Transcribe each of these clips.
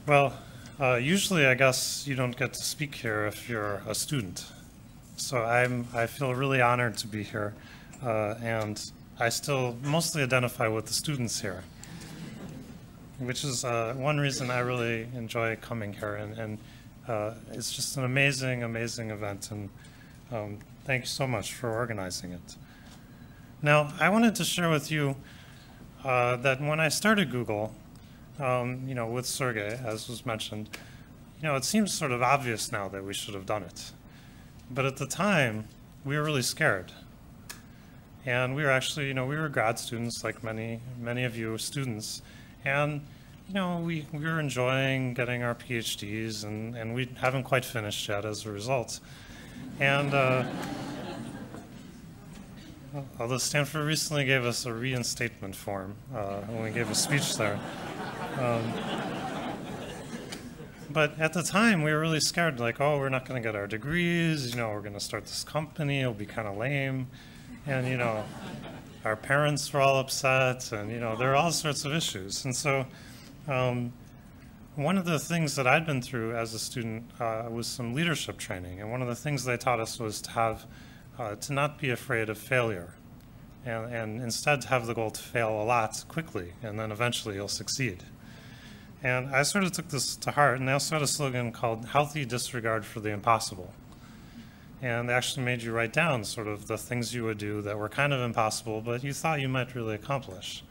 Well, usually I guess you don't get to speak here if you're a student. So I feel really honored to be here, and I still mostly identify with the students here, which is one reason I really enjoy coming here, and it's just an amazing, amazing event, and thank you so much for organizing it. Now, I wanted to share with you that when I started Google, with Sergey, as was mentioned, it seems sort of obvious now that we should have done it. But at the time, we were really scared. And we were actually, we were grad students like many of you students. And, we were enjoying getting our PhDs and we haven't quite finished yet as a result. And although Stanford recently gave us a reinstatement form when we gave a speech there. But at the time, we were really scared, like, oh, we're not going to get our degrees, we're going to start this company, it'll be kind of lame. And, our parents were all upset, and, there are all sorts of issues. And so one of the things that I'd been through as a student was some leadership training. And one of the things they taught us was to not be afraid of failure. And instead to have the goal to fail a lot quickly, and then eventually you'll succeed. And I sort of took this to heart, and they also had a slogan called Healthy Disregard for the Impossible. And they actually made you write down sort of the things you would do that were kind of impossible, but you thought you might really accomplish.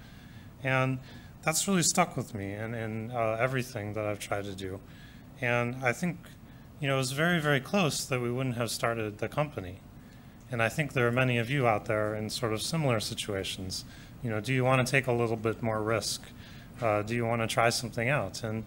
And that's really stuck with me in everything that I've tried to do. And I think, it was very, very close that we wouldn't have started the company. And I think there are many of you out there in sort of similar situations. Do you want to take a little bit more risk? Do you want to try something out? And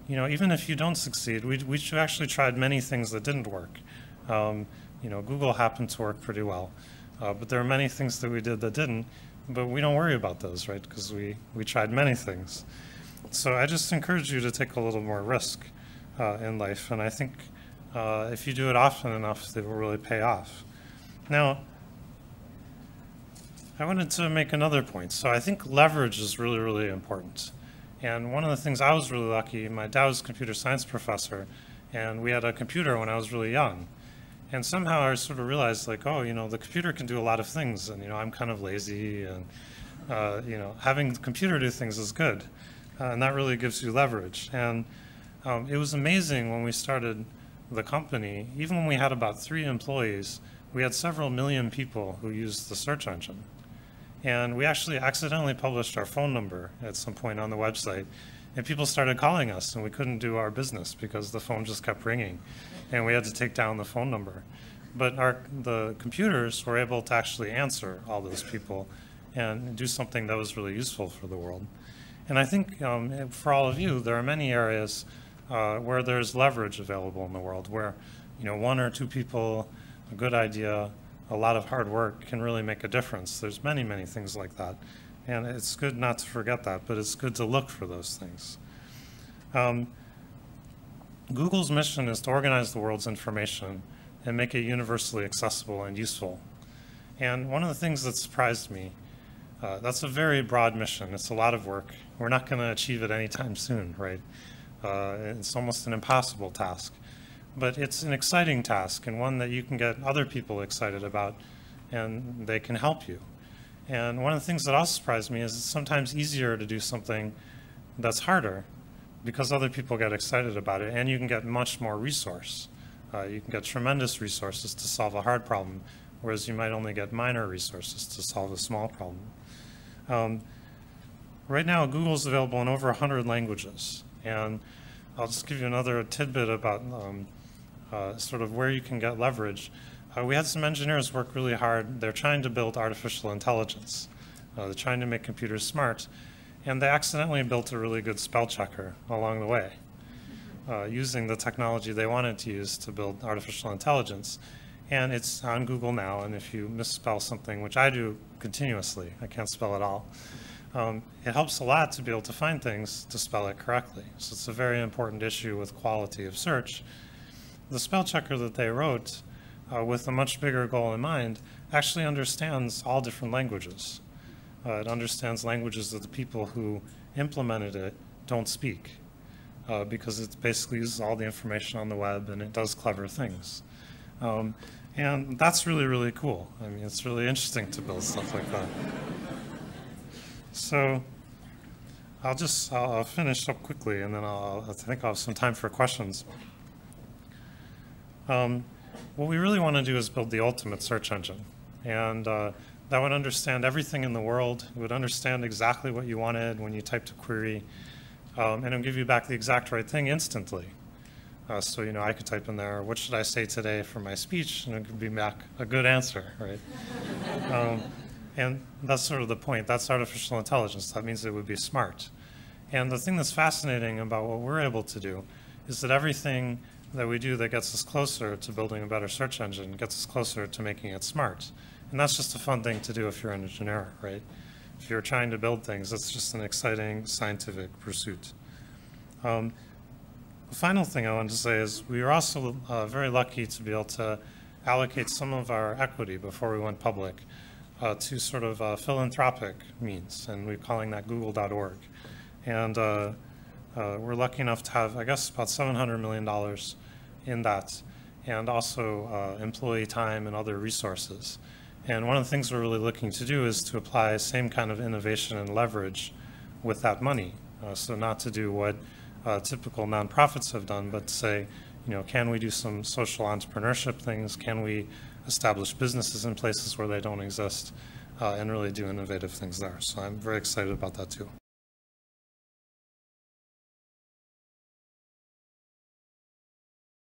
even if you don't succeed, we actually tried many things that didn't work. Google happened to work pretty well, but there are many things that we did that didn't. But we don't worry about those, right? Because we tried many things. So I just encourage you to take a little more risk in life, and I think if you do it often enough, it will really pay off. Now, I wanted to make another point. So I think leverage is really, really important. And one of the things I was really lucky, my dad was a computer science professor, and we had a computer when I was really young. And somehow I sort of realized, like, oh, the computer can do a lot of things, and, I'm kind of lazy, and, having the computer do things is good. And that really gives you leverage. And it was amazing when we started the company, even when we had about 3 employees, we had several million people who used the search engine. And we actually accidentally published our phone number at some point on the website. And people started calling us, and we couldn't do our business because the phone just kept ringing. And we had to take down the phone number. But the computers were able to actually answer all those people and do something that was really useful for the world. And I think for all of you, there are many areas where there's leverage available in the world, where 1 or 2 people, a good idea, a lot of hard work can really make a difference. There's many, many things like that. And it's good not to forget that, but it's good to look for those things. Google's mission is to organize the world's information and make it universally accessible and useful. And one of the things that surprised me, that's a very broad mission. It's a lot of work. We're not going to achieve it anytime soon, right? It's almost an impossible task. But it's an exciting task, and one that you can get other people excited about, and they can help you. And one of the things that also surprised me is it's sometimes easier to do something that's harder because other people get excited about it, and you can get much more resource. You can get tremendous resources to solve a hard problem, whereas you might only get minor resources to solve a small problem. Right now, Google's available in over 100 languages, and I'll just give you another tidbit about sort of where you can get leverage. We had some engineers work really hard. They're trying to build artificial intelligence. They're trying to make computers smart, and they accidentally built a really good spell checker along the way, using the technology they wanted to use to build artificial intelligence. And it's on Google now, and if you misspell something, which I do continuously, I can't spell it all, it helps a lot to be able to find things to spell it correctly. So it's a very important issue with quality of search. The spell checker that they wrote, with a much bigger goal in mind, actually understands all different languages. It understands languages that the people who implemented it don't speak. because it basically uses all the information on the web and it does clever things. And that's really, really cool. I mean, it's really interesting to build stuff like that. So I'll finish up quickly, and then I think I'll have some time for questions. What we really want to do is build the ultimate search engine. And that would understand everything in the world. It would understand exactly what you wanted when you typed a query. And it'll give you back the exact right thing instantly. So, you know, I could type in there, what should I say today for my speech? And it could be back a good answer, right? And that's sort of the point. That's artificial intelligence. That means it would be smart. And the thing that's fascinating about what we're able to do is that everything that we do that gets us closer to building a better search engine gets us closer to making it smart. And that's just a fun thing to do if you're an engineer, right? If you're trying to build things, it's just an exciting scientific pursuit. The final thing I wanted to say is we were also very lucky to be able to allocate some of our equity before we went public to sort of philanthropic means, and we're calling that google.org. And we're lucky enough to have, I guess, about $700 million in that, and also employee time and other resources. And one of the things we're really looking to do is to apply the same kind of innovation and leverage with that money. So not to do what typical nonprofits have done, but to say, you know, can we do some social entrepreneurship things? Can we establish businesses in places where they don't exist, and really do innovative things there? So I'm very excited about that too.